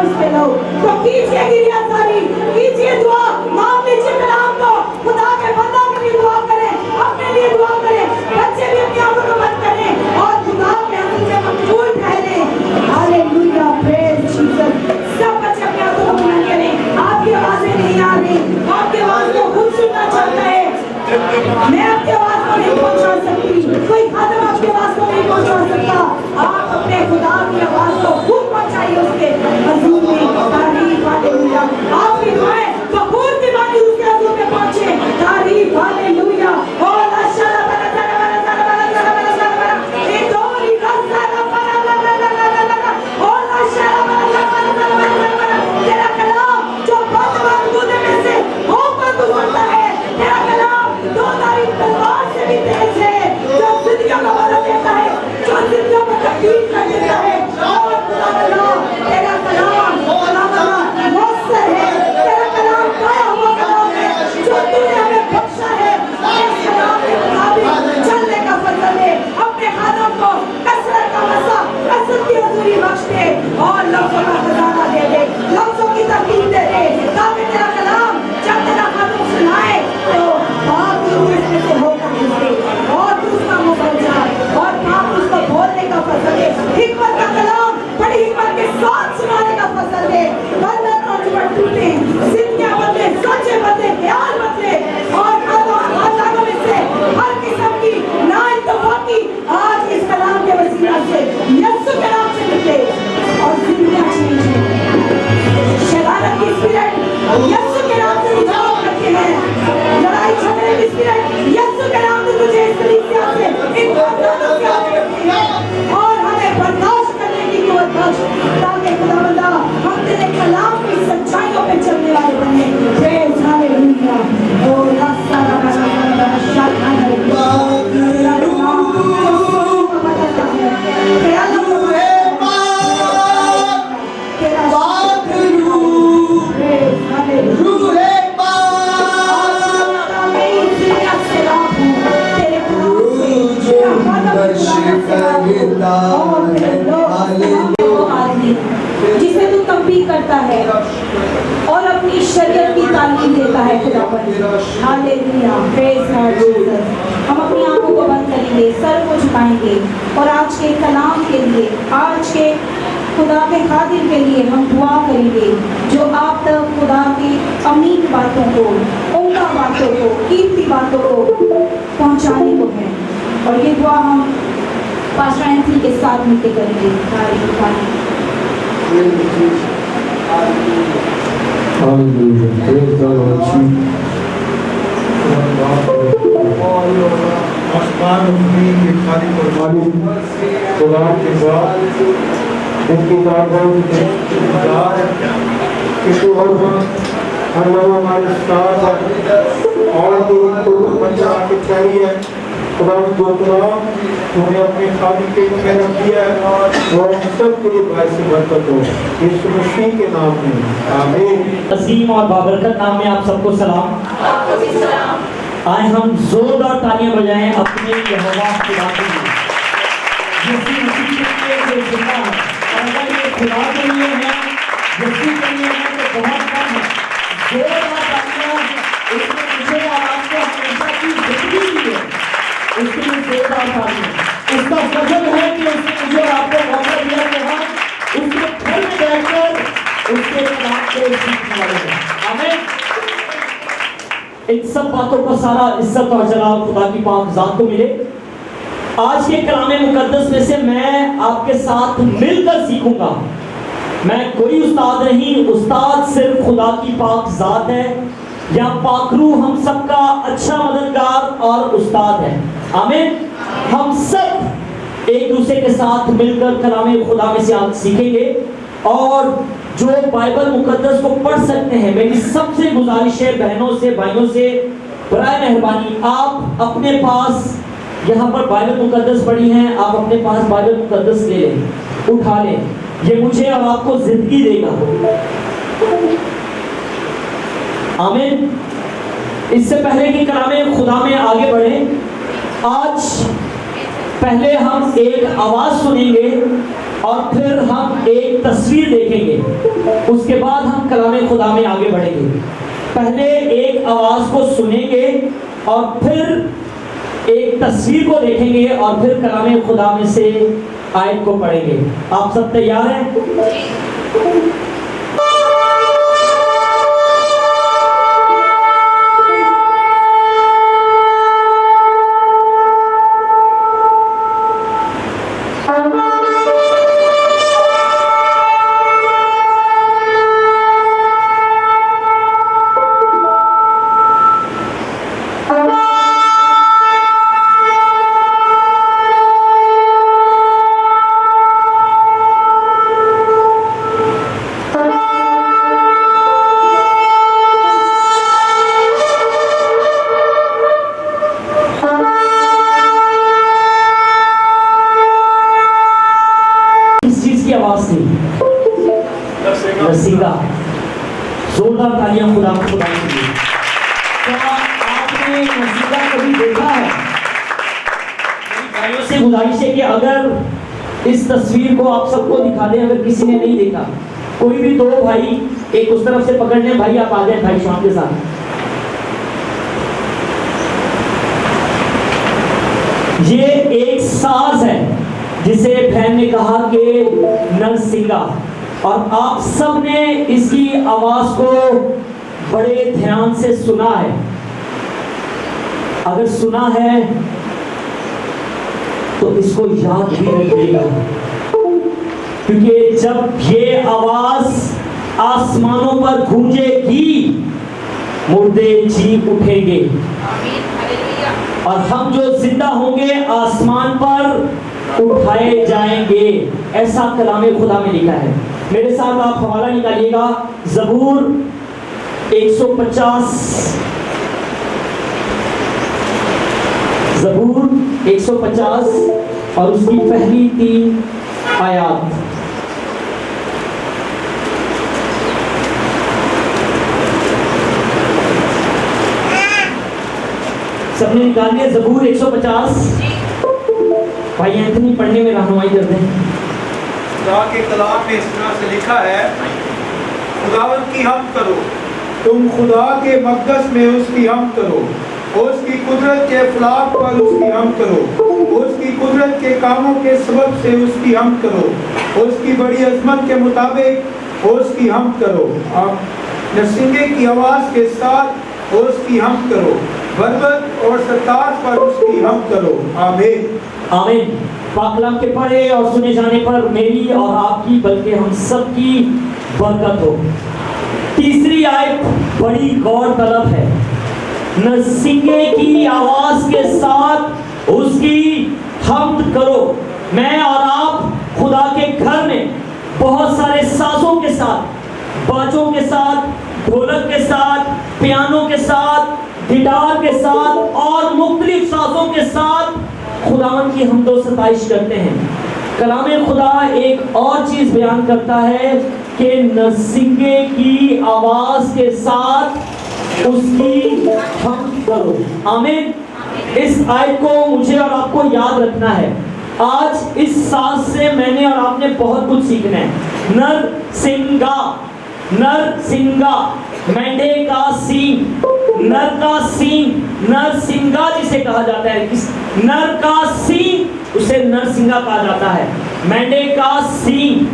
اس کے لوگ تو کیجئے گریہ ساری، کیجئے دعا، مانگ لیجئے کلام کو، خدا کے بندہ کے لیے دعا کریں، اپنے لیے دعا کریں، بچے بھی اپنی آنکھوں کو بند کریں اور خدا کے حضور میں مقبول ٹھہریں۔ ہاللیلویا، پریز جیسس۔ سب بچے اپنی آنکھوں کو بند کریں۔ آپ کی آوازیں نہیں آ رہی، آپ کی آواز کو خود سننا چاہتا ہے، میں آپ کی آواز کو نہیں پہنچا سکتی، کوئی خادم آپ کی آواز کو نہیں پہنچا سکتا، آپ اپنے خدا کی آواز کو خود پہنچائیے اس کے حضور میں۔ تعریف ہاللیلویا، آپ کی دعائیں بخور کی مانی اس کے حضور میں پہنچے۔ تعریف ہاللیلویا۔ تیرا کلام جو بہت مضبوط میں سے ہو کر گزرتا ہے، تیرا کلام دو دھاری تلوار سے بھی تیز ہے، جو زندگیوں کو بدل دیتا ہے، جو زندگیوں کو تبدیل کر دیتا ہے۔ اور خدا کلام، تیرا کلام مؤثر ہے، تیرا کلام پایا ہوا کلام ہے جو تو نے ہمیں بخشا ہے۔ اس کلام کے مطابق چلنے کا فضل ہے، اپنے خادم کو کثرت کا مسا، کثرت کی حضوری بخش دے اور لفظوں کا خزانہ دے دے، لفظوں کی ترتیب دے دے، تاکہ تیرا کلام جب تیرا خادم سنائے تو پاک روح اس میں سے ہو کر گزرے اور تو اس کا منہ بن جائے اور پاک اس کو بولنے کا فضل دے۔ حکمت کا کلام بڑی حکمت کے ساتھ سنانے کا فضل دے۔ بندر اور جبڑ ٹوٹے، زندگیاں بدلے، سوچے بدلے، خیال بدلے اور خاندانوں میں سے ہر قسم کی نااتفاقی آج اس کلام کے وسیلہ سے یسوع کے نام سے نکلے اور زندگیاں چینج ہوں۔ شرارت کی اسپرٹ یسوع کے نام سے نجات کرتے ہیں، لڑائی جھگڑے کی اسپرٹ یسوع کے نام سے تجھے اس طریقے سے ان خاندانوں سے آگے رکھتی ہے اور ہمیں برداشت کرنے کی قوت بخش، تاکہ خداوندہ ہم تیرے کلام کی سچائیوں پہ چلنے والے بنے۔ پریز ہاللیلویا۔ او راستہ راستہ تیرا کلام جو سوچوں کو بدلتا ہے، خیالوں کو بدلتا ہے، تیرا جسے تو تنبیہ کرتا ہے اور اپنی شریعت کی تعلیم دیتا ہے خداوند۔ ہاللیلویا، پریز گاڈ جیسس۔ ہم اپنی آنکھوں کو بند کریں گے، سر کو جھکائیں گے اور آج کے کلام کے لیے، آج کے خدا کے خادم کے لیے ہم دعا کریں گے جو آپ تک خدا کی امین باتوں کو، عمدہ باتوں کو، قیمتی باتوں کو پہنچانے کو ہے، اور یہ دعا ہم پاسٹر اینتھنی کے ساتھ مل کے کریں گے۔ آسمان زمین کے خالق اور مالک خدا کے بعد ان کی تعداد کہ تو ہر لوگ ہمارے ساتھ اور تو بچہ کے چاہیے خدا کو تمہیں اپنے خالق کے میں رکھ دیا ہے اور سب کے لیے باعث برکت ہو یسوع مسیح کے نام میں آمین۔ عظیم اور بابرکت نام میں آپ سب کو سلام۔ آئے ہم زوردار تالیاں بجائیں اپنے یہوہ خدا کے لیے، یسوع مسیح کے لیے جو زندہ ہے، اور اگر یہ خدا کے لیے ہے، یسوع کے لیے ہے تو بہت کم ہے۔ زوردار تالیاں اس نے مجھے اور آپ کو ہمیشہ کی زندگی دی ہے، اس کے لیے زوردار تالیاں۔ اس کا فضل ہے کہ اس نے مجھے اور آپ کو موقع دیا کہ ہم اس کے گھر میں بیٹھ کر اس کے کلام کو سیکھنے والے ہیں۔ آمین۔ ان سب باتوں کا سارا عزت اور جلال خدا کی پاک ذات کو ملے۔ آج کے کلام مقدس میں سے میں آپ کے ساتھ مل کر سیکھوں گا۔ میں کوئی استاد نہیں، استاد صرف خدا کی پاک ذات ہے، یا پاک روح ہم سب کا اچھا مددگار اور استاد ہے۔ آمین۔ ہم سب ایک دوسرے کے ساتھ مل کر کلام خدا میں سے آج سیکھیں گے، اور جو بائبل مقدس کو پڑھ سکتے ہیں، میری سب سے گزارش ہے بہنوں سے، بھائیوں سے، برائے مہربانی آپ اپنے پاس یہاں پر بائبل مقدس پڑھی ہیں، آپ اپنے پاس بائبل مقدس لے لیں، اٹھا لیں، یہ مجھے اور آپ کو زندگی دے گا۔ آمین۔ اس سے پہلے کہ کلام خدا میں آگے بڑھیں، آج پہلے ہم ایک آواز سنیں گے اور پھر ہم ایک تصویر دیکھیں گے. اس کے بعد ہم کلام خدا میں آگے بڑھیں گے. پہلے ایک آواز کو سنیں گے اور پھر ایک تصویر کو دیکھیں گے اور پھر کلام خدا میں سے آیت کو پڑھیں گے. آپ سب تیار ہیں؟ زوردار تالیاں خدا کے لیے. کیا آپ نے موسیقا کبھی دیکھا ہے؟ میری بھائیوں سے گزارش ہے کہ اگر اس تصویر کو آپ سب کو دکھا دیں, اگر کسی نے نہیں دیکھا, کوئی بھی دو بھائی ایک اس طرف سے پکڑ لیں. بھائی آپ آ جائیں بھائی شام کے ساتھ. یہ ایک ساز ہے جسے بہن نے کہا کہ نرسنگا, اور آپ سب نے اس کی آواز کو بڑے دھیان سے سنا ہے. اگر سنا ہے تو اس کو یاد بھی رکھیے گا, کیونکہ جب یہ آواز آسمانوں پر گونجے گی مردے جی اٹھیں گے, اور ہم جو زندہ ہوں گے آسمان پر اٹھائے جائیں گے. ایسا کلام خدا میں لکھا ہے. میرے ساتھ آپ حوالہ نکالیے گا زبور 150, زبور 150 اور اس کی پہلی 3 آیات. سب نے نکال لیا زبور 150؟ بھائی اینتھنی پڑھنے میں رہنمائی کرتے ہیں. خدا کے کلام میں اس طرح سے لکھا ہے, خداوند کی حمد کرو, تم خدا کے مقدس میں اس کی حمد کرو, اس کی قدرت کے افلاک پر اس کی حمد کرو, اس کی قدرت کے کاموں کے سبب سے اس کی حمد کرو, اس کی بڑی عظمت کے مطابق اس کی حمد کرو. آپ نرسنگے کی آواز کے ساتھ اس کی حمد کرو, بربت اور ستار پر اس کی حمد کرو. آمین آمین. پاک کلام کے پڑھے اور سنے جانے پر میری اور آپ کی بلکہ ہم سب کی برکت ہو. تیسری آیت بڑی غور طلب ہے. نرسنگے کی آواز کے ساتھ اس کی حمد کرو. میں اور آپ خدا کے گھر میں بہت سارے سازوں کے ساتھ, باجوں کے ساتھ, ڈھولک کے ساتھ, پیانو کے ساتھ, گٹار کے ساتھ اور مختلف سازوں کے ساتھ خداوند کی حمد و ستائش کرتے ہیں. کلام خدا ایک اور چیز بیان کرتا ہے کہ نرسنگے کی آواز کے ساتھ اس کی حمد کرو. آمین. اس آیت کو مجھے اور آپ کو یاد رکھنا ہے. آج اس ساز سے میں نے اور آپ نے بہت کچھ سیکھنا ہے. نرسنگا, نرسنگا, مینڈے کا سینگ, نر کا سینگ, نرسنگا جسے کہا جاتا ہے, نر کا سینگ اسے نرسنگا کہا جاتا ہے. مینڈے کا سینگ.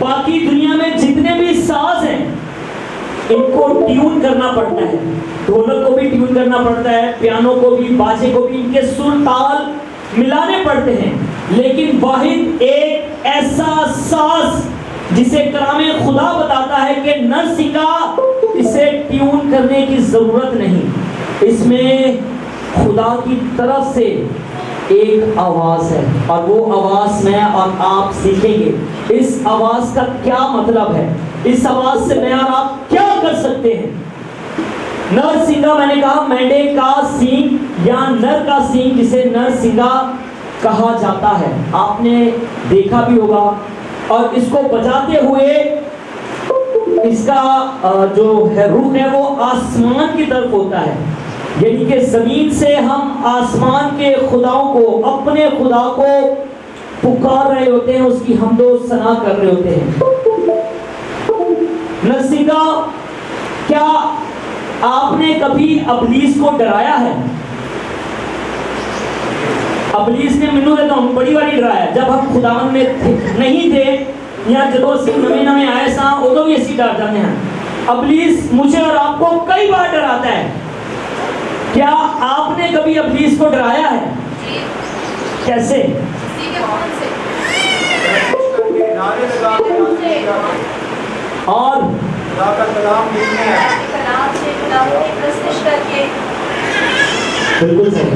باقی دنیا میں جتنے بھی ساز ہیں ان کو ٹیون کرنا پڑتا ہے. ڈھولک کو بھی ٹیون کرنا پڑتا ہے, پیانو کو بھی, باجے کو بھی, ان کے سر تال ملانے پڑتے ہیں. لیکن واحد ایک ایسا ساز جسے کلام خدا بتاتا ہے کہ نرسنگا, اسے ٹیون کرنے کی ضرورت نہیں. اس میں خدا کی طرف سے ایک آواز ہے اور وہ آواز میں اور آپ سیکھیں گے. اس آواز کا کیا مطلب ہے, اس آواز سے میں اور آپ کیا کر سکتے ہیں. نرسنگا میں نے کہا مینڈے کا سینگ یا نر کا سینگ جسے نرسنگا کہا جاتا ہے. آپ نے دیکھا بھی ہوگا, اور اس کو بجاتے ہوئے اس کا جو ہے رخ ہے وہ آسمان کی طرف ہوتا ہے. یعنی کہ زمین سے ہم آسمان کے خداؤں کو, اپنے خدا کو پکار رہے ہوتے ہیں، اس کی حمد و ثنا کر رہے ہوتے ہیں۔ نرسنگا، کیا آپ نے کبھی ابلیس کو ڈرایا ہے؟ ابلیس نے مینوں دے تو بڑی باری ڈرایا جب ہم خداوند میں نہیں تھے، یا جدو اسی نویں آئے ساں ادو بھی اسی ڈر جانے ہیں۔ ابلیس مجھے اور آپ کو کئی بار ڈراتا ہے۔ کیا آپ نے کبھی ابلیس کو ڈرایا ہے؟ کیسے؟ اور بالکل صحیح،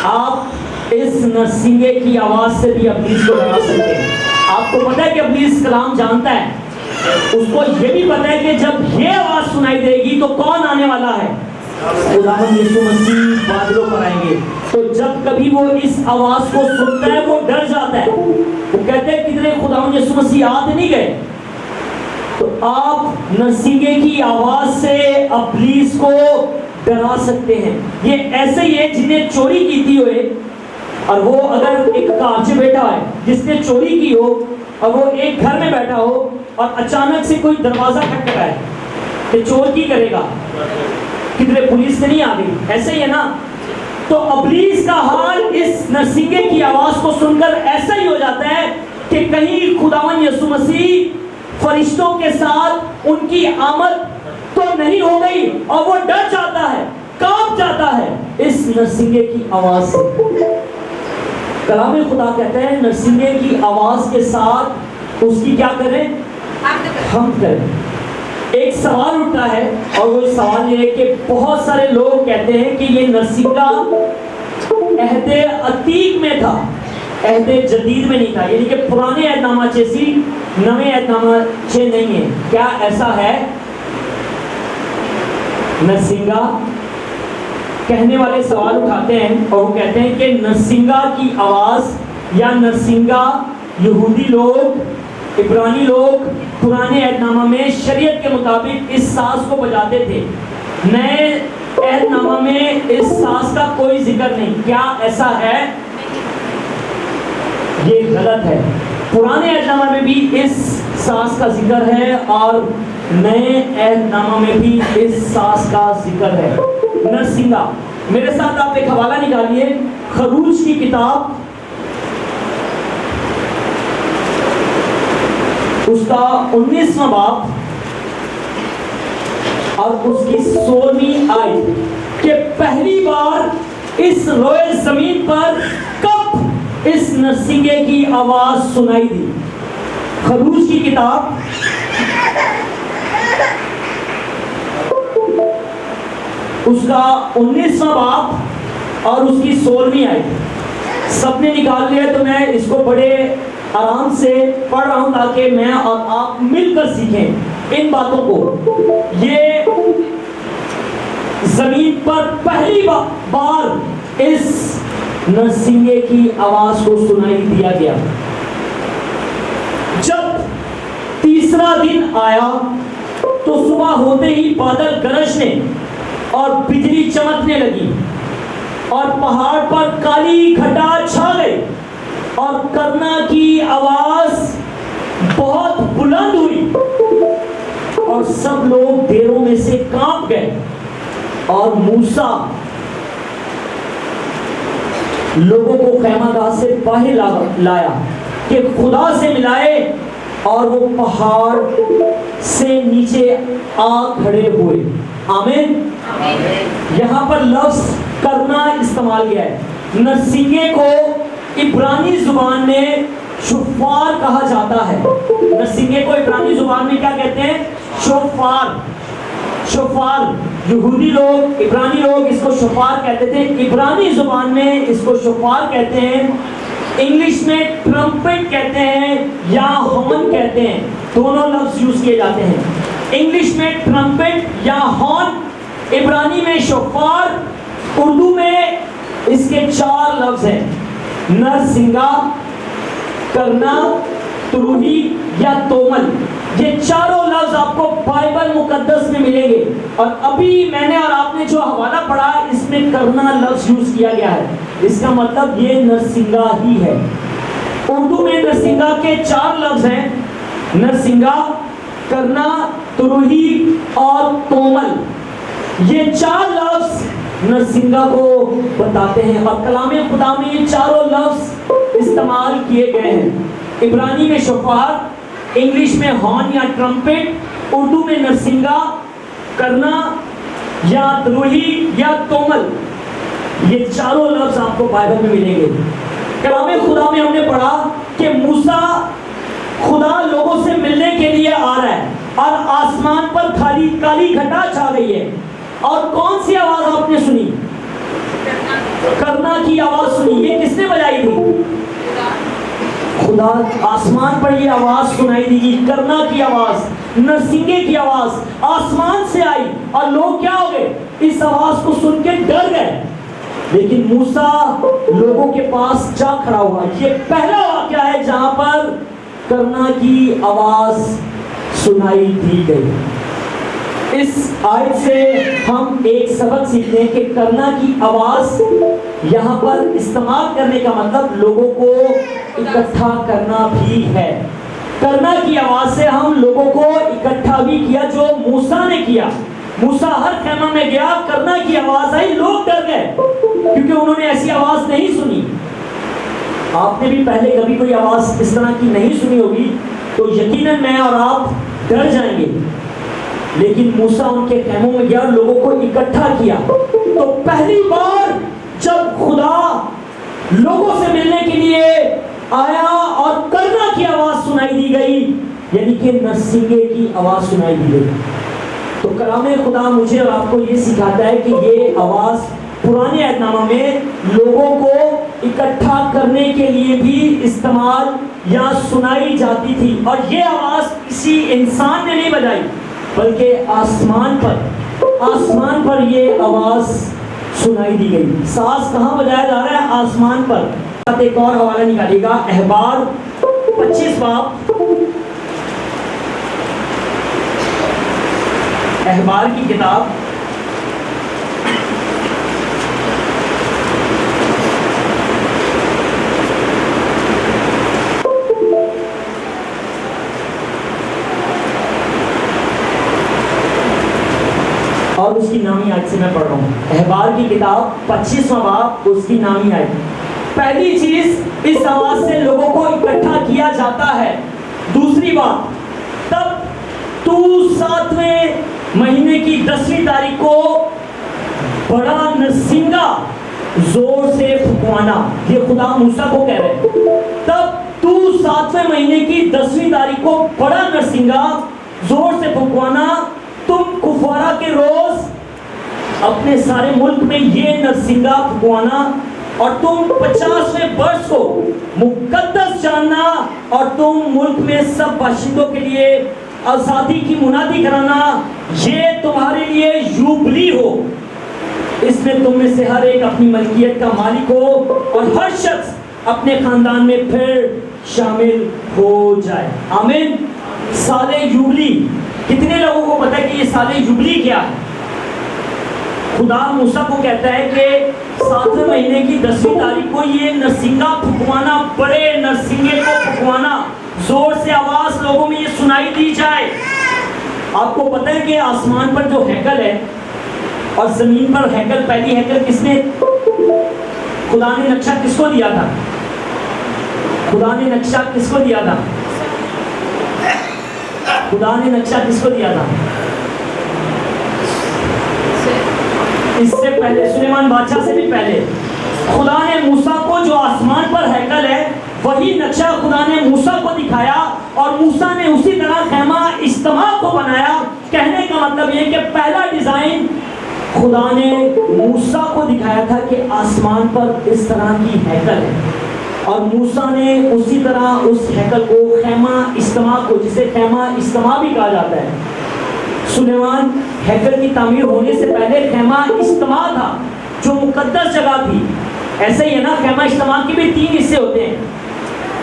آپ اس نرسنگے کی آواز سے بھی ابلیس کو ڈرا سکتے ہیں۔ آپ کو پتہ ہے کہ ابلیس کلام جانتا ہے، اس کو یہ بھی پتہ ہے کہ جب یہ آواز سنائی دے گی تو کون آنے والا ہے؟ خداوند یسوع مسیح بادلوں پر آئیں گے۔ تو جب کبھی وہ اس آواز کو سنتا ہے وہ ڈر جاتا ہے، وہ کہتے ہیں کتنے خداوند یسوع مسیح آتے نہیں گئے۔ تو آپ نرسنگے کی آواز سے ابلیس کو ڈرا سکتے ہیں۔ یہ ایسے ہی ہے جنہیں چوری کی تھی ہوئے، اور وہ اگر ایک کارچ بیٹھا ہے جس نے چوری کی ہو اور وہ ایک گھر میں بیٹھا ہو اور اچانک سے کوئی دروازہ کھٹکھٹائے کہ چور کی کرے گا، کدھر پولیس سے نہیں آ گئی، ایسے ہی ہے نا۔ تو ابلیس کا حال اس نرسنگے کی آواز کو سن کر ایسا ہی ہو جاتا ہے کہ کہیں خداوند یسوع مسیح فرشتوں کے ساتھ ان کی آمد تو نہیں ہو گئی، اور وہ ڈر جاتا ہے، کانپ جاتا ہے اس نرسنگے کی آواز سے۔ کلام خدا کہتا ہے نرسنگے کی آواز کے ساتھ اس کی کیا کریں؟ حمد کریں۔ ایک سوال اٹھتا ہے، اور وہ سوال یہ ہے کہ بہت سارے لوگ کہتے ہیں کہ یہ نرسنگا عہد عتیق میں تھا، عہد جدید میں نہیں تھا، یعنی کہ پرانے عہد نامہ چیسی نویں عہد نامہ چھ نہیں ہے۔ کیا ایسا ہے؟ نرسنگا کہنے والے سوال اٹھاتے ہیں اور وہ کہتے ہیں کہ نرسنگا کی آواز یا نرسنگا یہودی لوگ، عبرانی لوگ پرانے عہد نامہ میں شریعت کے مطابق اس ساز کو بجاتے تھے، نئے عہد نامہ میں اس ساز کا کوئی ذکر نہیں۔ کیا ایسا ہے؟ یہ غلط ہے۔ پرانے عہد نامہ میں بھی اس ساز کا ذکر ہے اور نئے عہد نامہ میں بھی اس ساز کا ذکر ہے۔ نرسنگا، میرے ساتھ آپ ایک حوالہ نکالیے، خروج کی کتاب اس کا 19واں باب اور اس کی 16ویں آیت کہ پہلی بار اس روئے زمین پر کب اس نرسنگے کی آواز سنائی دی۔ خروج کی کتاب اس کا 19واں باب اور اس کی 16ویں آیت۔ سب نے نکال لیا تو میں اس کو بڑے آرام سے پڑھ رہا ہوں تاکہ میں اور آپ مل کر سیکھیں ان باتوں کو۔ یہ زمین پر پہلی بار اس نرسنگے کی آواز کو سنائی دیا گیا۔ جب تیسرا دن آیا تو صبح ہوتے ہی بادل گرجنے اور بجلی چمکنے لگی اور پہاڑ پر کالی گھٹا چھا گئی اور کرنا کی آواز بہت بلند ہوئی اور سب لوگ ڈیروں میں سے کانپ گئے، اور موسیٰ لوگوں کو خیمہ گاہ سے باہر لایا کہ خدا سے ملائے، اور وہ پہاڑ سے نیچے آ کھڑے ہوئے۔ آمین۔ یہاں پر لفظ کرنا استعمال کیا ہے۔ نرسنگے کو عبرانی زبان میں شوفار کہا جاتا ہے۔ نرسنگے کو عبرانی زبان میں کیا کہتے ہیں؟ شوفار۔ شوفار یہودی لوگ، عبرانی لوگ اس کو شوفار کہتے تھے، عبرانی زبان میں اس کو شوفار کہتے ہیں، انگلش میں ٹرمپٹ کہتے ہیں یا ہارن کہتے ہیں، دونوں لفظ یوز کیے جاتے ہیں۔ انگلش میں ٹرمپٹ یا ہارن، عبرانی میں شوفار، اردو میں اس کے 4 لفظ ہیں، نرسنگا، کرنا، تروہی یا تومل۔ یہ چاروں لفظ آپ کو بائبل مقدس میں ملیں گے، اور ابھی میں نے اور آپ نے جو حوالہ پڑھا اس میں کرنا لفظ یوز کیا گیا ہے۔ اس کا مطلب یہ نرسنگا ہی ہے۔ اردو میں نرسنگا کے 4 لفظ ہیں، نرسنگا، کرنا، تروہی اور تومل۔ یہ 4 لفظ نرسنگا کو بتاتے ہیں، اور کلام خدا میں یہ چاروں لفظ استعمال کیے گئے ہیں۔ عبرانی میں شوفار، انگلش میں ہارن یا ٹرمپٹ، اردو میں نرسنگا، کرنا یا تروہی یا تومل۔ یہ چاروں لفظ آپ کو بائبل میں ملیں گے۔ کلام خدا میں ہم نے پڑھا کہ موسیٰ خدا لوگوں سے ملنے کے لیے آ رہا ہے، اور آسمان پر کالی گھٹا چھا گئی ہے، اور کون سی آواز آپ نے سنی؟ کرنا کی آواز سنی۔ یہ کس نے بجائی تھی؟ خدا۔ آسمان پر یہ آواز سنائی دی، کرنا کی آواز، نرسنگے کی آواز آسمان سے آئی، اور لوگ کیا ہو گئے؟ اس آواز کو سن کے ڈر گئے۔ لیکن موسیٰ لوگوں کے پاس جا کھڑا ہوا۔ یہ پہلا واقعہ ہے جہاں پر کرنا کی آواز سنائی دی گئی۔ اس آیت سے ہم ایک سبق سیکھتے ہیں کہ کرنا کی آواز یہاں پر استعمال کرنے کا مطلب لوگوں کو اکٹھا کرنا بھی ہے۔ کرنا کی آواز سے ہم لوگوں کو اکٹھا بھی کیا، جو موسیٰ نے کیا۔ موسیٰ ہر خیمہ میں گیا، کرنا کی آواز آئی، لوگ ڈر گئے کیونکہ انہوں نے ایسی آواز نہیں سنی۔ آپ نے بھی پہلے کبھی کوئی آواز اس طرح کی نہیں سنی ہوگی تو یقیناً میں اور آپ ڈر جائیں گے۔ لیکن موسیٰ ان کے خیموں میں گیا اور لوگوں کو اکٹھا کیا۔ تو پہلی بار جب خدا لوگوں سے ملنے کے لیے آیا اور کرنا کی آواز سنائی دی گئی، یعنی کہ نرسنگے کی آواز سنائی دی گئی۔ تو کلام خدا مجھے اور آپ کو یہ سکھاتا ہے کہ یہ آواز پرانے عہد نامہ میں لوگوں کو اکٹھا کرنے کے لیے بھی استعمال یا سنائی جاتی تھی، اور یہ آواز کسی انسان نے نہیں بجائی بلکہ آسمان پر یہ آواز سنائی دی گئی۔ ساز کہاں بجایا جا رہا ہے؟ آسمان پر۔ ایک اور حوالہ نکالیے گا، احبار 25 باب، احبار کی کتاب اور اس کی نامی آیت سے میں پڑھ رہا ہوں۔ احبار کی کتاب 25واں باب، اس کی نامی آیت۔ پہلی چیز، اس آواز سے لوگوں کو اکٹھا کیا جاتا ہے۔ دوسری بات، تب تو 7ویں مہینے کی 10ویں تاریخ کو بڑا نرسنگا زور سے پھکوانا۔ یہ خدا موسیٰ کو کہہ رہے ہیں، تب تو 7ویں مہینے کی 10ویں تاریخ کو بڑا نرسنگا زور سے پھکوانا، تم کفارہ کے روز اپنے سارے ملک میں یہ نرسنگا پھکوانا، اور تم 50ویں برس کو مقدس جاننا، اور تم ملک میں سب باشندوں کے لیے آزادی کی منادی کرانا۔ یہ تمہارے لیے یوبلی ہو، اس میں تم میں سے ہر ایک اپنی ملکیت کا مالک ہو، اور ہر شخص اپنے خاندان میں پھر شامل ہو جائے۔ آمین۔ سال یوبلی، کتنے لوگوں کو پتہ ہے کہ یہ سال یوبلی کیا ہے؟ خدا موسیٰ کو کہتا ہے کہ 7ویں مہینے کی 10ویں تاریخ کو یہ نرسنگا پھکوانا، بڑے نرسنگے کو پھکوانا، زور سے آواز لوگوں میں یہ سنائی دی جائے۔ آپ کو پتہ ہے کہ آسمان پر جو ہیکل ہے اور زمین پر ہیکل، پہلی ہیکل کس نے، خدا نے نقشہ کس کو دیا تھا؟ خدا نے نقشہ کس کو دیا تھا؟ خدا نے نقشہ کس کو دیا تھا؟ اس سے پہلے سلیمان بادشاہ سے بھی پہلے خدا نے موسیٰ کو، جو آسمان پر ہیکل ہے، وہی نقشہ خدا نے موسیٰ کو دکھایا، اور موسیٰ نے اسی طرح خیمہ اجتماع کو بنایا۔ کہنے کا مطلب یہ کہ پہلا ڈیزائن خدا نے موسیٰ کو دکھایا تھا کہ آسمان پر اس طرح کی ہیکل ہے، اور موسیٰ نے اسی طرح اس ہیکل کو، خیمہ اجتماع کو، جسے خیمہ اجتماع بھی کہا جاتا ہے، سلیمان ہیکل کی تعمیر ہونے سے پہلے خیمہ اجتماع تھا جو مقدس جگہ تھی۔ ایسے ہی ہے نا، خیمہ اجتماع کے بھی 3 حصے ہوتے ہیں۔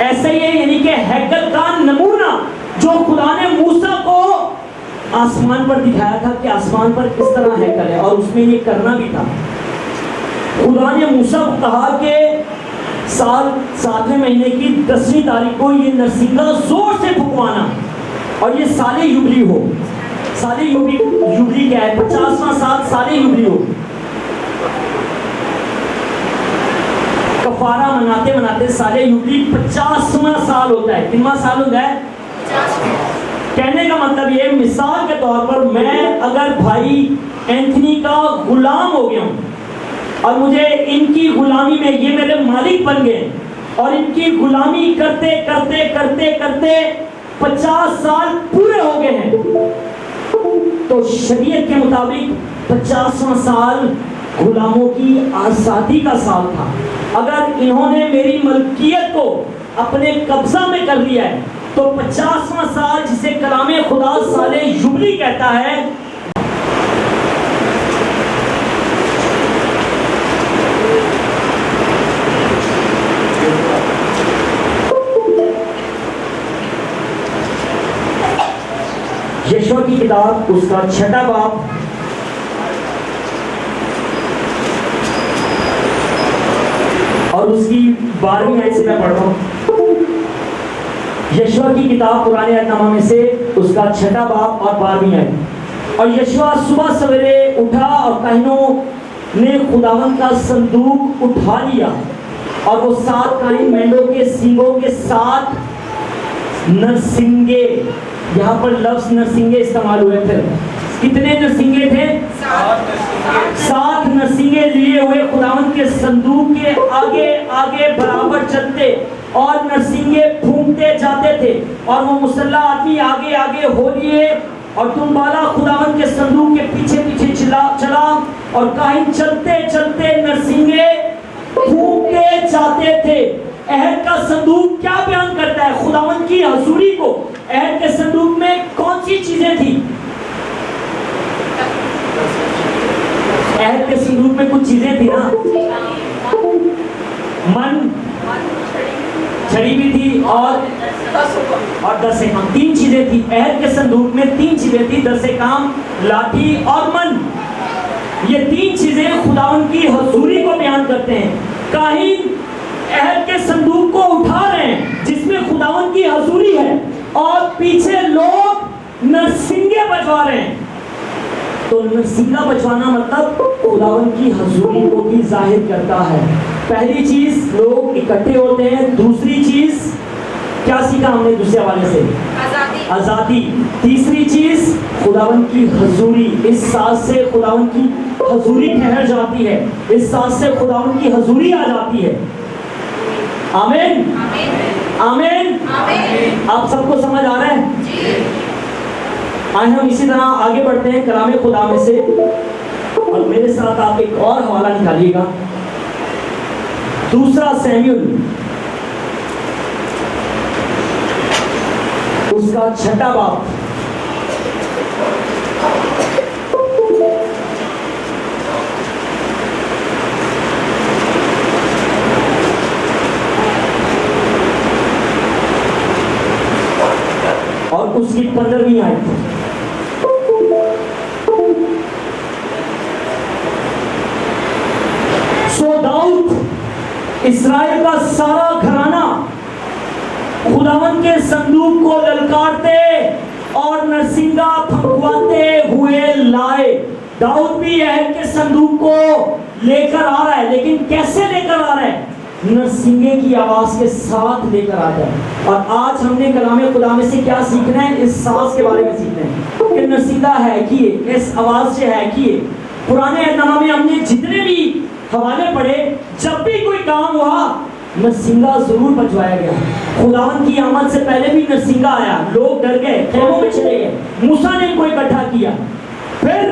ایسے ہی ہے، یعنی کہ ہیکل کا نمونہ جو خدا نے موسیٰ کو آسمان پر دکھایا تھا کہ آسمان پر کس طرح ہیکل ہے، اور اس میں یہ کرنا بھی تھا۔ خدا نے موسیٰ کو کہا کہ سال 7ویں مہینے کی 10ویں تاریخ کو یہ نرسنگا زور سے پھکوانا اور یہ سال یوبلی ہو. سال یوبلی کیا ہے؟ 50واں سال سال یوبلی ہو. کفارہ مناتے مناتے سال یوبلی 50واں سال ہوتا ہے. کتنا سال ہوتا ہے؟ 50. کہنے کا مطلب یہ مثال کے طور پر میں اگر بھائی اینتھنی کا غلام ہو گیا ہوں اور مجھے ان کی غلامی میں یہ میرے مالک بن گئے اور ان کی غلامی کرتے کرتے کرتے کرتے 50 سال پورے ہو گئے ہیں تو شریعت کے مطابق 50واں سال غلاموں کی آزادی کا سال تھا. اگر انہوں نے میری ملکیت کو اپنے قبضہ میں کر لیا ہے تو 50واں سال جسے کلام خدا سال یوبلی کہتا ہے یشوع کی کتاب اس کا 6واں باب اور اس کی 12ویں آیت سے میں پڑھ رہا ہوں. یشوع کی کتاب پرانے عہد نامہ میں سے اس کا 6واں باب اور 12ویں آیت. اور یشوع صبح سویرے اٹھا اور کاہنوں نے خداوند کا صندوق اٹھا لیا اور وہ 7 کائن مینڈوں کے سینگوں کے 7 نرسنگے. یہاں پر لفظ نرسنگے استعمال ہوئے تھے. کتنے نرسنگے تھے؟ 7 نرسنگے لیے ہوئے خداوند کے صندوق کے آگے آگے برابر چلتے اور نرسنگے پھونکتے جاتے تھے اور وہ مسلح آدمی آگے آگے ہو لیے اور تم بالا خداوند کے صندوق کے پیچھے پیچھے چلا اور کاہن چلتے چلتے نرسنگے پھونکتے جاتے تھے. عہد کا صندوق کیا بیان کرتا ہے؟ خداوند کی حضوری کو. عہد کے صندوق میں کون سی چیزیں تھیں؟ عہد کے صندوق میں کچھ چیزیں تھیں نا. من، چھڑی بھی تھی اور 10 احکام. 3 چیزیں تھیں عہد کے صندوق میں. 3 چیزیں تھیں: 10 احکام، لاٹھی اور من. یہ 3 چیزیں خداوند کی حضوری کو بیان کرتے ہیں. کاہن عہد کے صندوق کو اٹھا رہے ہیں جس میں خداوند کی حضوری ہے اور پیچھے لوگ نرسنگے بجوا رہے ہیں. تو نرسنگا بجوانا مطلب خداوند کی حضوری کو بھی ظاہر کرتا ہے. پہلی چیز لوگ اکٹھے ہوتے ہیں. دوسری چیز کیا سیکھا ہم نے دوسرے حوالے سے؟ آزادی. تیسری چیز خداوند کی حضوری. اس ساز سے خداوند کی حضوری ٹھہر جاتی ہے. اس ساز سے خداوند کی حضوری آ جاتی ہے. آمین آمین. آپ سب کو سمجھ آ رہا ہے؟ آئے ہم اسی طرح آگے بڑھتے ہیں کلام خدا میں سے اور میرے ساتھ آپ ایک اور حوالہ نکالیے گا. 2 سیموئیل اس کا 6واں باب. اور اس کی 15ویں آیت. سو داؤد اسرائیل کا سارا گھرانہ خداوند کے صندوق کو للکارتے اور نرسنگا پھنکواتے ہوئے لائے. داؤد بھی عہد کے صندوق کو لے کر آ رہا ہے لیکن کیسے لے کر آ رہا ہے؟ نرسنگے کی آواز کے ساتھ لے کر آتا ہے. اور آج ہم نے کلام خدا میں سے کیا سیکھنا ہے؟ اس ساز کے بارے میں سیکھنا ہے کہ نرسنگا ہے کیے، اس آواز سے ہے کیے. پرانے عہد نامہ میں ہم نے جتنے بھی حوالے پڑھے جب بھی کوئی کام ہوا نرسنگا ضرور بجوایا گیا. خداوند کی آمد سے پہلے بھی نرسنگا آیا، لوگ ڈر گئے، خیموں میں چلے گئے. موسیٰ نے ان کو اکٹھا کیا. پھر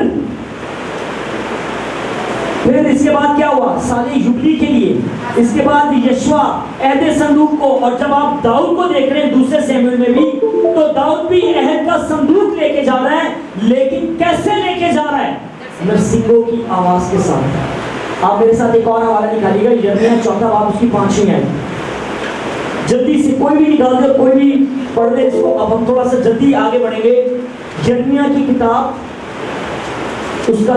اس کے بعد کیا ہوا؟ سال یوبلی کے لیے. اس کے بعد یشوع عہد صندوق کو. اور جب آپ داؤد کو دیکھ رہے ہیں 2 سیموئیل میں بھی تو داؤد بھی عہد کا صندوق لے کے جا رہا ہے لیکن کیسے لے کے جا رہا ہے؟ نرسنگوں کی آواز کے ساتھ. آپ میرے ساتھ ایک اور حوالہ نکالیے گا. یرمیہ 4 باب اس کی 5ویں آیت. جلدی سے کوئی بھی نکال دے، کوئی بھی پڑھ لے اس کو. اب ہم تھوڑا سا جلدی آگے بڑھیں گے. یرمیہ کی کتاب اس کا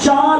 4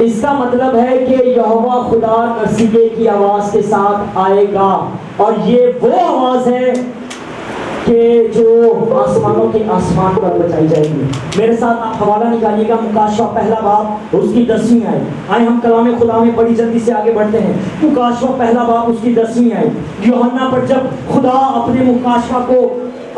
اس کا مطلب ہے کہ یہوہ خدا نرسنگے کی آواز کے ساتھ آئے گا، اور یہ وہ آواز ہے کہ جو آسمانوں کے آسمان پر بچائی جائے گی۔ میرے ساتھ آپ حوالہ نکالیے گا مکاشفہ پہلا باب اس کی 10ویں آیت۔ آئے ہم کلام خدا میں بڑی جلدی سے آگے بڑھتے ہیں۔ مکاشفہ پہلا باب اس کی 10ویں آیت۔ یوحنا پر جب خدا اپنے مکاشفہ کو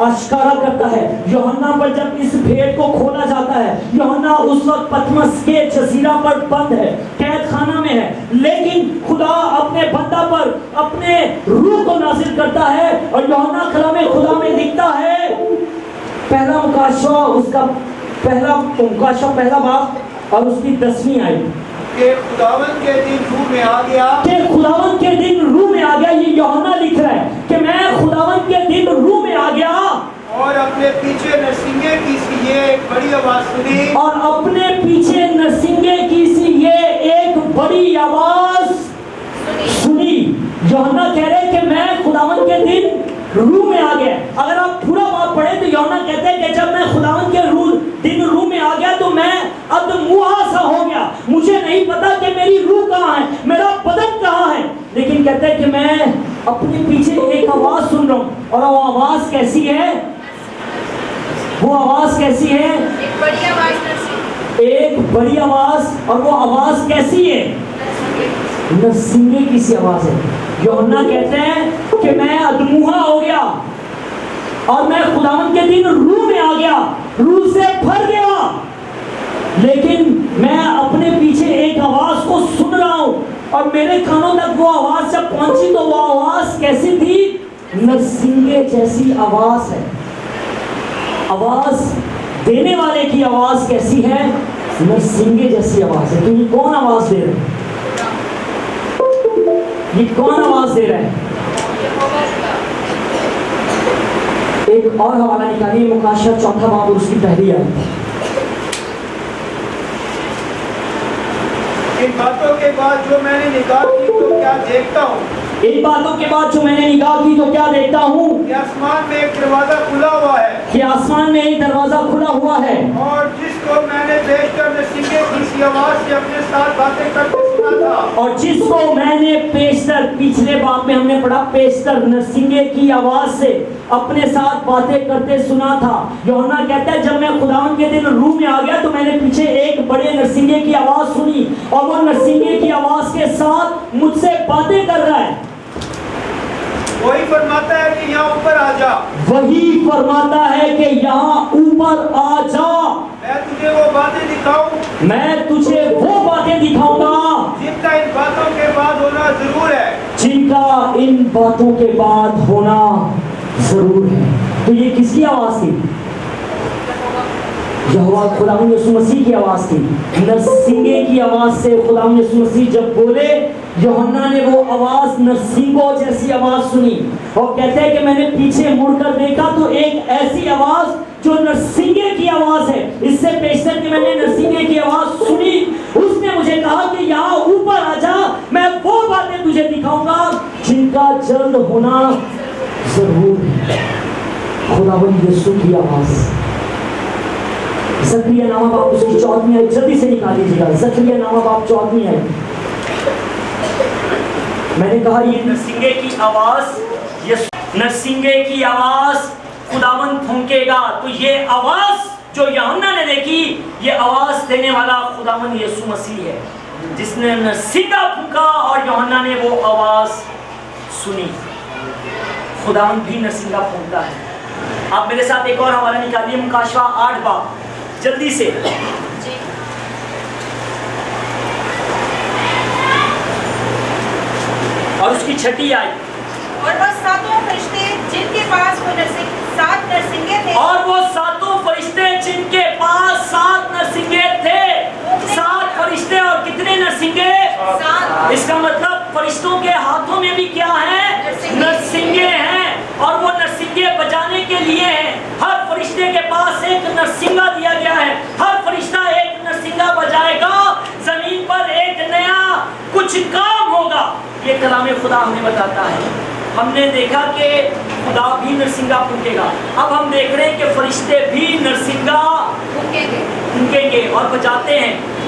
آشکارا کرتا ہے، یوحنا پر جب اس بھیڑ کو کھولا جاتا ہے، یوحنا اس وقت پتمس کے جزیرہ پر بند ہے، قید خانہ میں ہے، لیکن خدا اپنے بندہ پر اپنے روح کو نازل کرتا ہے، اور یوحنا کلام خدا میں لکھتا ہے پہلا مکاشفہ اس کا پہلا باب اور اس کی 10ویں آیت کہ خداوند کے دن روح میں آ گیا، کہ خداوند کے دن روح میں آ گیا۔ یہ یوحنا لکھ رہا ہے کہ میں خداوند کے دن روح میں آ گیا اور اپنے پیچھے نرسنگے کی سی یہ ایک بڑی آواز سنی، اور اپنے پیچھے نرسنگے کی سی یہ ایک بڑی آواز سنی۔ یوحنا کہہ رہے کہ میں خداوند کے دن روح میں آ گیا۔ اگر آپ پورا باب پڑھیں تو یوحنا کہتے ہیں کہ جب میں خداوند کے دن روح میں آ گیا تو میں اب موہا سا ہو گیا، مجھے نہیں پتا کہ میری روح کہاں ہے، میرا بدن کہاں ہے، لیکن کہتے ہیں کہ میں اپنے پیچھے ایک آواز سن رہا ہوں، اور وہ آواز کیسی ہے؟ وہ آواز کیسی ہے؟ ایک بڑی آواز نرسنگ، ایک بڑی آواز، اور وہ آواز کیسی ہے؟ نرسنگے کی سی آواز ہے۔ یوحنا کہتے ہیں کہ میں ادموہا ہو گیا اور میں خداوند کے دن روح میں آ گیا، روح سے بھر گیا، لیکن میں اپنے پیچھے ایک آواز کو سن رہا ہوں، اور میرے کانوں تک وہ آواز جب پہنچی تو وہ آواز کیسی تھی؟ نرسنگے جیسی آواز ہے۔ آواز دینے والے کی آواز کیسی ہے؟ نرسنگے جیسی آواز ہے۔ تو یہ کون آواز دے رہا ہے؟ یہ کون آواز دے رہا ہے؟ ایک اور حوالہ نکالیے مکاشفہ چوتھا باب اور اس کی پہلی آیت۔ ان باتوں کے بعد جو میں نے نگاہ کی تو کیا دیکھتا ہوں، ان باتوں کے بعد جو میں نے نگاہ کی تو کیا دیکھتا ہوں کہ آسمان میں ایک دروازہ کھلا ہوا ہے، کہ آسمان میں ایک دروازہ کھلا ہوا ہے، اور جس کو میں نے بیشتر نرسنگے کی سی آواز سے اپنے ساتھ باتیں کرتے سنا تھا، اور جس کو میں نے پیشتر، پچھلے باب میں ہم نے پڑھا پیشتر نرسنگے کی آواز سے اپنے ساتھ باتیں کرتے سنا تھا۔ یوحنا کہتا ہے جب میں خداوند کے دن روح میں آ گیا تو میں نے پیچھے ایک بڑے نرسنگے کی آواز سنی، اور وہ نرسنگے کی آواز کے ساتھ مجھ سے باتیں کر رہا ہے۔ وہی فرماتا ہے کہ یہاں اوپر آ جا، وہی فرماتا ہے کہ یہاں اوپر آ جا، میں تجھے وہ باتیں دکھاؤں میں تجھے وہ باتیں دکھاؤں گا جن کا ان باتوں کے بعد ہونا ضرور ہے، جن کا ان باتوں کے بعد ہونا ضرور ہے۔ تو یہ کس کی آواز تھی؟ یہوہ خداوند یسوع مسیح کی آواز تھی۔ نرسنگے کی آواز سے خداوند یسوع مسیح جب بولے، یوحنا نے وہ آواز نرسنگوں جیسی آواز سنی، اور کہتے ہیں کہ میں نے پیچھے مڑ کر دیکھا تو ایک ایسی آواز جو نرسنگے کی آواز ہے، اس سے پیشتر کہ میں نے نرسنگے کی آواز سنی، اس نے مجھے کہا کہ یہاں اوپر آ جا، میں وہ باتیں تجھے دکھاؤں گا جن کا جلد ہونا ضرور ہے۔ خداوند یسوع کی آواز، زکریا نامہ باب اس کی 14ویں آیت جلدی سے نکال لیجیے گا۔ زکریا نامہ باب 14ویں آیت۔ میں نے کہا یہ نرسنگے کی آواز، نرسنگے کی آواز خداوند پھونکے گا، تو یہ آواز جو یوحنا نے دیکھی، یہ آواز دینے والا خداوند یسوع مسیح ہے، جس نے نرسنگا پھونکا اور یوحنا نے وہ آواز سنی۔ خداوند بھی نرسنگا پھونکتا ہے۔ آپ میرے ساتھ ایک اور حوالہ نکالیے مکاشفہ 8 باب جلدی سے۔ اور اس کی 6 آیت۔ اور وہ ساتوں فرشتے جن کے پاس وہ سات نرسنگے تھے، اور وہ ساتوں فرشتے جن کے پاس 7 نرسنگے تھے۔ 7 فرشتے اور کتنے نرسنگے؟ 7۔ اس کا مطلب فرشتوں کے ہاتھوں میں بھی کیا ہے؟ نرسنگے ہیں، اور وہ نرسنگے بجانے کے لیے ہیں۔ ہر فرشتے کے پاس ایک نرسنگا دیا گیا ہے، ہر فرشتہ ایک نرسنگا بجائے گا، زمین پر ایک نیا کچھ کام ہوگا۔ یہ کلام خدا ہمیں بتاتا ہے۔ ہم نے دیکھا کہ خدا بھی نرسنگا پھونکے گا، اب ہم دیکھ رہے ہیں کہ فرشتے بھی نرسنگا پھونکیں گے اور بجاتے ہیں۔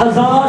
1000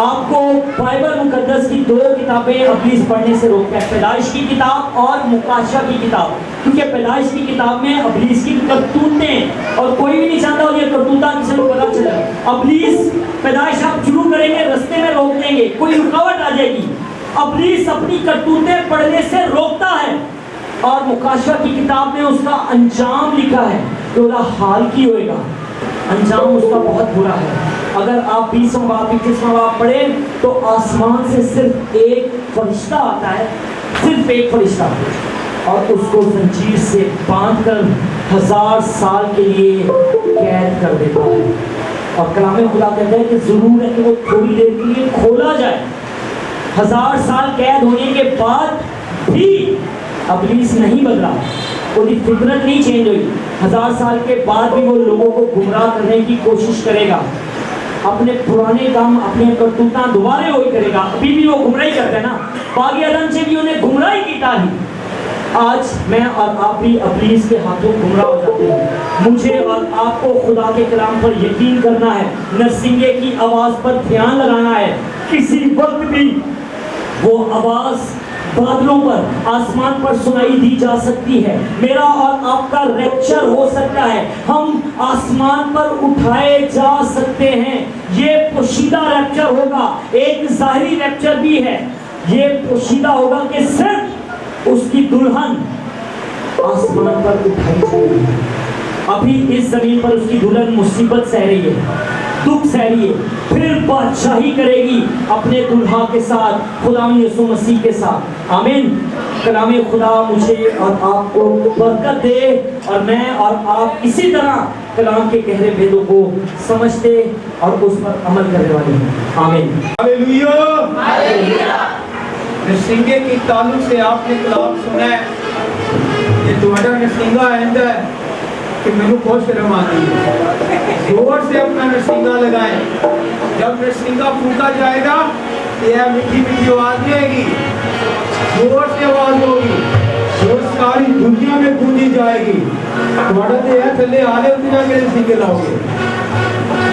آپ کو بائبل مقدس کی 2 کتابیں ابلیس پڑھنے سے روکتا ہے، پیدائش کی کتاب اور مکاشفہ کی کتاب، کیونکہ پیدائش کی کتاب میں ابلیس کی کرتوتیں اور کوئی بھی نہیں چاہتا اور یہ کرتوتہ کسی کو پتا چلا۔ ابلیس پیدائش آپ شروع کریں گے رستے میں روک دیں گے، کوئی رکاوٹ آ جائے گی۔ ابلیس اپنی کرتوتیں پڑھنے سے روکتا ہے، اور مکاشفہ کی کتاب میں اس کا انجام لکھا ہے کہ وہ حال کی ہوئے گا، انجام اس کا بہت برا ہے۔ اگر آپ 20واں باب 21واں باب پڑھیں تو آسمان سے صرف ایک فرشتہ آتا ہے، صرف ایک فرشتہ، اور اس کو زنجیر سے باندھ کر 1000 سال کے لیے قید کر دیتا ہے، اور کلام خدا کہتا ہے کہ ضرور ہے کہ وہ تھوڑی دیر کے لیے کھولا جائے۔ 1000 سال قید ہونے کے بعد بھی ابلیس نہیں بدلا، ان کی فطرت نہیں چینج ہوئی۔ 1000 سال کے بعد بھی وہ لوگوں کو گمراہ کرنے کی کوشش کرے گا، اپنے پرانے کام اپنے کرتوتاں دوبارہ وہی کرے گا۔ ابھی بھی وہ گمراہی کرتے ہیں نا، باغ عدن سے بھی انہیں گمراہی کی تھی۔ آج میں اور آپ بھی ابلیس کے ہاتھوں گمراہ ہو جاتے ہیں۔ مجھے اور آپ کو خدا کے کلام پر یقین کرنا ہے، نرسنگے کی آواز پر دھیان لگانا ہے۔ کسی وقت بھی وہ آواز بادلوں پر، آسمان پر سنائی دی جا سکتی ہے۔ میرا اور آپ کا ریپچر ہو سکتا ہے، ہم آسمان پر اٹھائے جا سکتے ہیں۔ یہ پوشیدہ ریپچر ہوگا، ایک ظاہری ریپچر بھی ہے۔ یہ پوشیدہ ہوگا کہ صرف اس کی دلہن آسمان پر اٹھائی جائے گی۔ ابھی اس زمین پر اس کی دلہن مصیبت سہ رہی ہے، دکھ سہ رہی ہے، پھر بادشاہی کرے گی اپنے دلہا کے ساتھ، خدا یسوع مسیح کے ساتھ۔ آمین۔ کلام خدا مجھے اور آپ کو برکت دے، اور میں اور آپ اسی طرح کلام کے گہرے بھیدوں کو سمجھتے اور اس پر عمل کرنے والے ہیں۔ آمین۔ ہاللیلویہ۔ نرسنگے کی تعلق سے آپ نے کلام سنا ہے، یہ تمہارا نرسنگا آئندہ ہے کہ میرے کو شرم آتی ہے۔ زور سے اپنا نرسنگا لگائیں، جب نرسنگا پھونکا جائے گا یہ میٹھی میٹھی آواز نہیں آئے گی، زور سے آواز ہوگی جو ساری دنیا میں گونجی جائے گی۔ تمہارا تو یہ تھلے آلے اتنا کے نرسنگے لاؤ گے،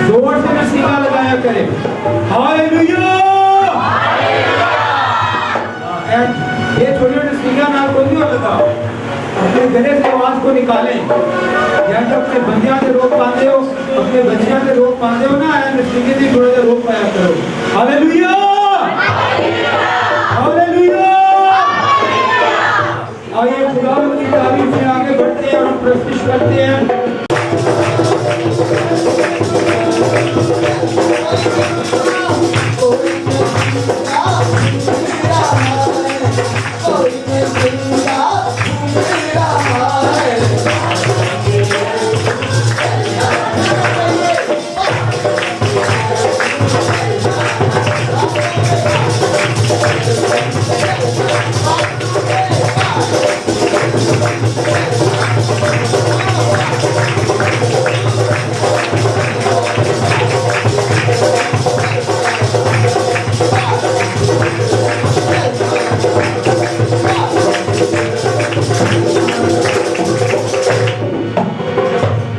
زور سے نرسنگا لگایا کریں۔ ہاللیلویہ۔ یہ چھوٹے نرسنگا نہ کوئی نہیں ہوتا، اپنے گلے سے آواز کو نکالیں۔ یا جب اپنے بندیاں سے روک پاتے ہو، اپنے بچیاں سے روک پاتے ہو نا، نرسنگے سے تھوڑا سا روک پایا کرو۔ ہاللیلویہ۔ ہاللیلویہ۔ آئیے خدا کی تعریف میں آگے بڑھتے ہیں اور پرستش کرتے ہیں۔